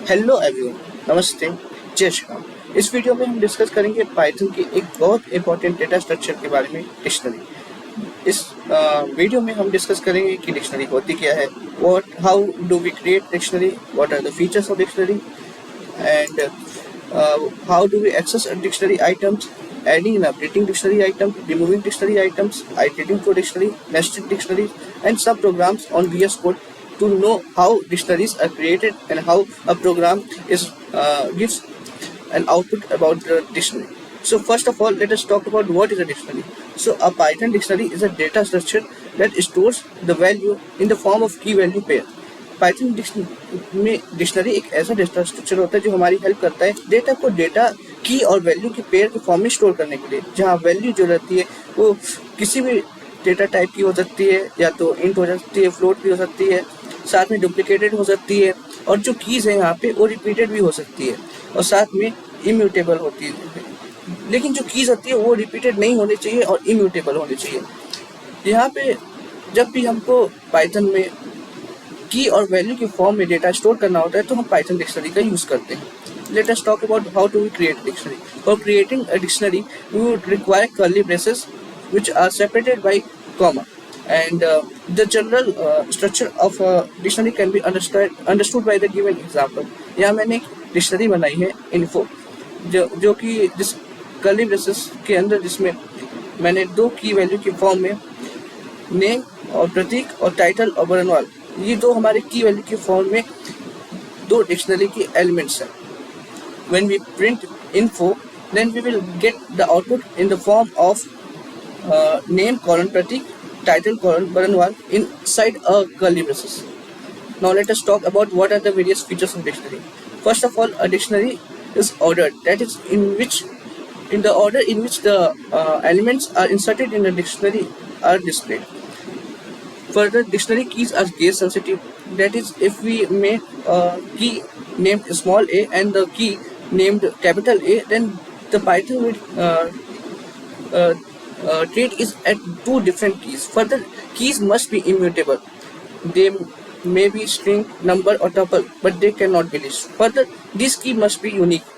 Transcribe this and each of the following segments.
Hello everyone, नमस्ते, जय श्री राम। इस वीडियो में हम डिस्कस करेंगे पाइथन की एक बहुत इंपॉर्टेंट डेटा स्ट्रक्चर के बारे में, डिक्शनरी। इस वीडियो में हम डिस्कस करेंगे कि डिक्शनरी होती क्या है, how do we create dictionary, what are the features of dictionary, and how do we access a dictionary items, adding and updating dictionary items, removing dictionary items, iterating for dictionary, nested dictionaries, and some programs on VS Code to know how dictionaries are created and how a program is gives an output about the dictionary. So first of all, let us talk about what is a dictionary. So a Python dictionary is a data structure that stores the value in the form of key value pair. Python में dictionary एक ऐसा data structure होता है जो हमारी help करता है data को डेटा की और वैल्यू के पेयर के फॉर्म में स्टोर करने के लिए, जहाँ वैल्यू जो रहती है वो किसी भी डेटा टाइप की हो सकती है, या तो इंट हो सकती है, फ्लोट भी हो सकती है, साथ में डुप्लीकेटेड हो सकती है, और जो कीज़ है यहाँ पे वो रिपीटेड भी हो सकती है, और साथ में इम्यूटेबल होती है। लेकिन जो कीज़ होती है वो रिपीटेड नहीं होनी चाहिए और इम्यूटेबल होनी चाहिए। यहाँ पे जब भी हमको पाइथन में की और वैल्यू के फॉर्म में डेटा स्टोर करना होता है तो हम पाइथन डिक्शनरी का यूज़ करते हैं। Let us talk about how to we create dictionary. For creating a dictionary we would require curly braces which are separated by comma, and the general structure of a dictionary can be understood by the given example. यहाँ मैंने एक dictionary बनाई है info, जो कि जिस curly braces के अंदर जिसमें मैंने दो की वैल्यू के फॉर्म में नेम और प्रतीक और टाइटल और वर्णमाला, ये दो हमारे की वैल्यू के फॉर्म में दो डिक्शनरी के एलिमेंट्स हैं। When we print info, then we will get the output in the form of name colon pratik, title colon Baranwal inside a curly braces. Now let us talk about what are the various features of dictionary. First of all, a dictionary is ordered. That is in the order in which the elements are inserted in the dictionary are displayed. Further, dictionary keys are case sensitive. That is, if we make a key named small a and the key named capital A, then the Python will treat is at two different keys. Further, keys must be immutable. They may be string, number or tuple, but they cannot be list. Further, this key must be unique.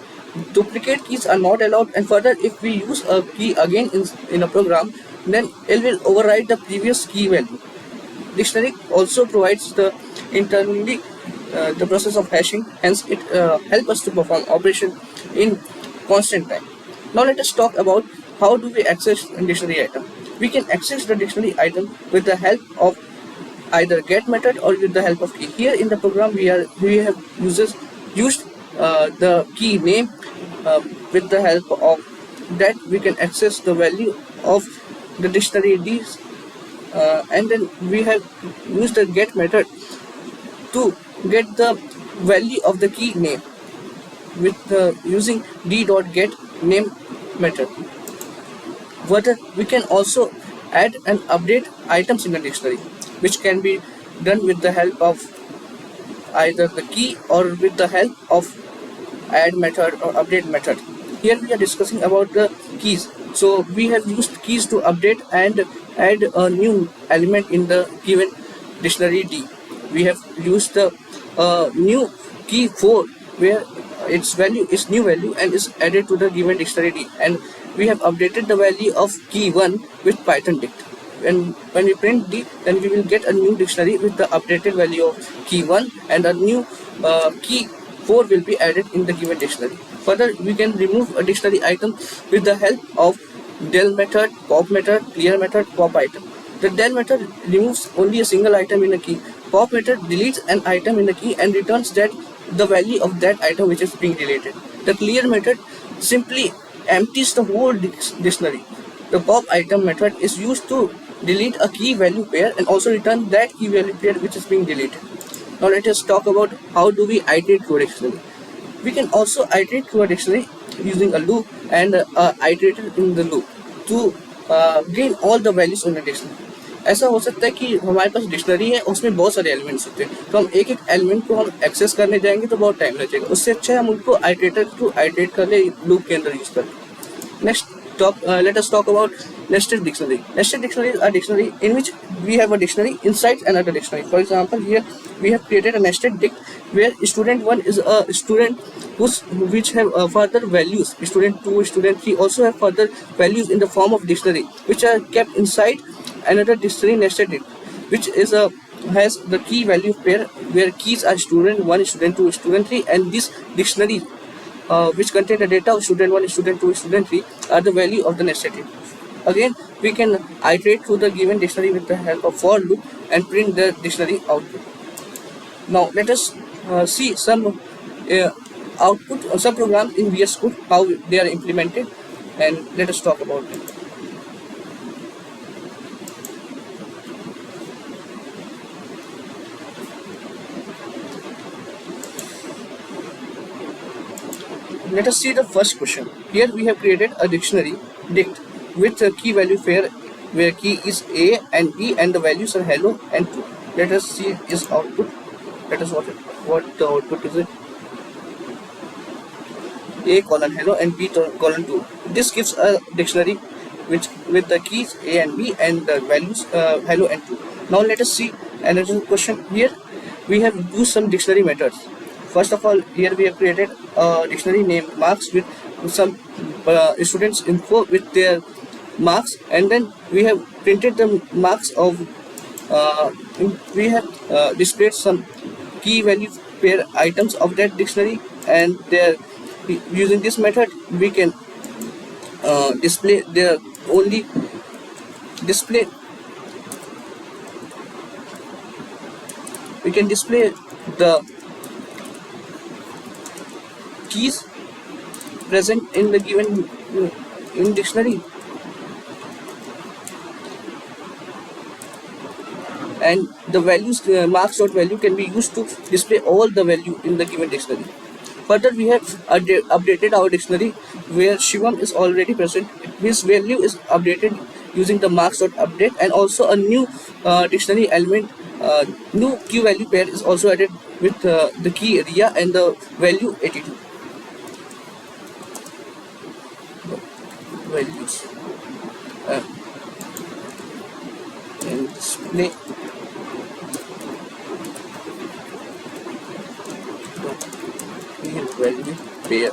Duplicate keys are not allowed, and further, if we use a key again in a program, then it will override the previous key value. Dictionary also provides the internally the process of hashing, hence it helps us to perform operation in constant time. Now let us talk about how do we access a dictionary item. We can access the dictionary item with the help of either get method or with the help of key. Here in the program we have used the key name. With the help of that we can access the value of the dictionary D's, and then we have used the get method to get the value of the key name with using d.get name method. Further, we can also add and update items in the dictionary, which can be done with the help of either the key or with the help of add method or update method. Here we are discussing about the keys. So we have used keys to update and add a new element in the given dictionary D. We have used the new key 4 where its value is new value and is added to the given dictionary D, and we have updated the value of key 1 with Python dict. And when we print D, then we will get a new dictionary with the updated value of key 1, and a new key 4 will be added in the given dictionary. Further, we can remove a dictionary item with the help of del method, pop method, clear method, pop item. The del method removes only a single item in a key. Pop method deletes an item in the key and returns that the value of that item which is being deleted. The clear method simply empties the whole dictionary. The pop item method is used to delete a key value pair and also return that key value pair which is being deleted. Now let us talk about how do we iterate through a dictionary. We can also iterate through a dictionary using a loop and iterated in the loop to gain all the values in the dictionary. ऐसा हो सकता है कि हमारे पास dictionary है, उसमें बहुत सारे एलिमेंट्स होते हैं, तो हम एक एक एलिमेंट को हम एक्सेस करने जाएंगे तो बहुत टाइम लगेगा। उससे अच्छा है हम उनको आइटरेटर टू आइटरेट कर ले, लूप के अंदर यूज कर ले। Next let us talk about nested dictionary. Nested dictionary is a dictionary in which we have a dictionary inside another dictionary. For example, here we have created a nested dict where student 1 is a student which have further values. Student 2, student 3 also have further values in the form of dictionary, which are kept inside another dictionary nested dict, which is a has the key value pair where keys are student 1, student 2, student 3, and this dictionary which contain the data of student 1, student 2, student 3 are the value of the nested dict. Again, we can iterate through the given dictionary with the help of for loop and print the dictionary output. Now let us see some output, some programs in VS Code, how they are implemented, and let us talk about them. Let us see the first question. Here we have created a dictionary dict with a key value pair where key is A and B and the values are hello and true. Let us see its output. Let us what the output is. A colon hello and B colon true. This gives a dictionary which with the keys A and B and the values hello and true. Now let us see another question. Here we have used some dictionary methods. First of all, here we have created a dictionary named marks with some students info with their marks, and then we have printed the marks of we have displayed some key value pair items of that dictionary, and there using this method we can display their only display we can display the keys present in the given in dictionary, and the values marks dot value can be used to display all the value in the given dictionary. Further, we have updated our dictionary where Shivam is already present. His value is updated using the marks dot update, and also a new dictionary element, new key value pair is also added with the key Ria and the value 82. Values and display value pair.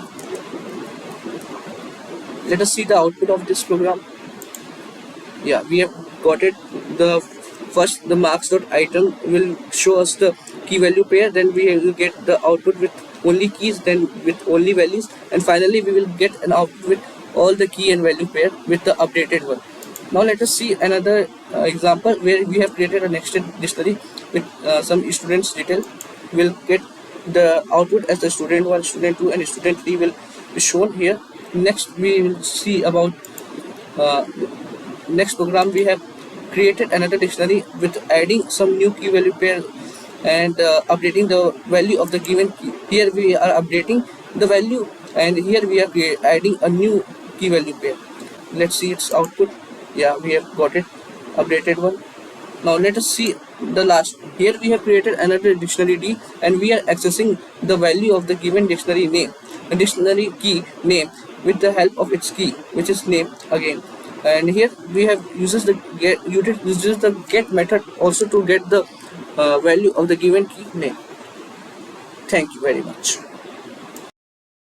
Let us see the output of this program. Yeah, we have got it. The first, the marks dot item will show us the key value pair, then we will get the output with only keys, then with only values, and finally we will get an output with all the key and value pair with the updated one. Now let us see another example where we have created a nested dictionary with some students detail. We'll get the output as the student 1, student 2, and student 3 will be shown here. Next we will see about next program. We have created another dictionary with adding some new key value pair and updating the value of the given key. Here we are updating the value, and here we are adding a new key value pair. Let's see its output. Yeah, we have got it, updated one. Now let us see the last. Here we have created another dictionary D, and we are accessing the value of the given dictionary name, a dictionary key name, with the help of its key, which is name again. And here we have uses the get method also to get the value of the given key name. Thank you very much.